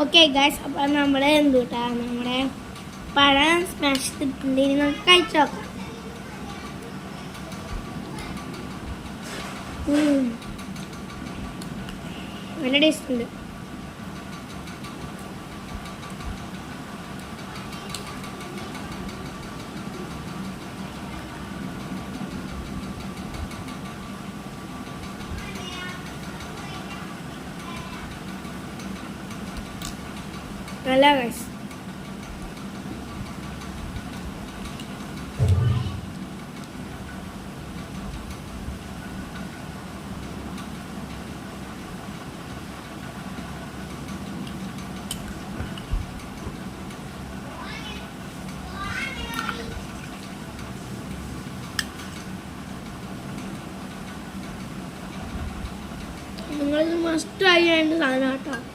Okay guys, അപ്പോൾ നമ്മൾ എന്തുട്ടാ നമ്മുടെ പഴം സ്മാഷ് ചെയ്തിട്ടുണ്ട്. ഇനി നമുക്ക് കഴിച്ചു നോക്കാം. നല്ല ടേസ്റ്റ് ഉണ്ട്. നല്ല ഗൈസ്. നിങ്ങളിത് മസ്റ്റ് ട്രൈ ചെയ്യേണ്ട സാധനം കേട്ടോ.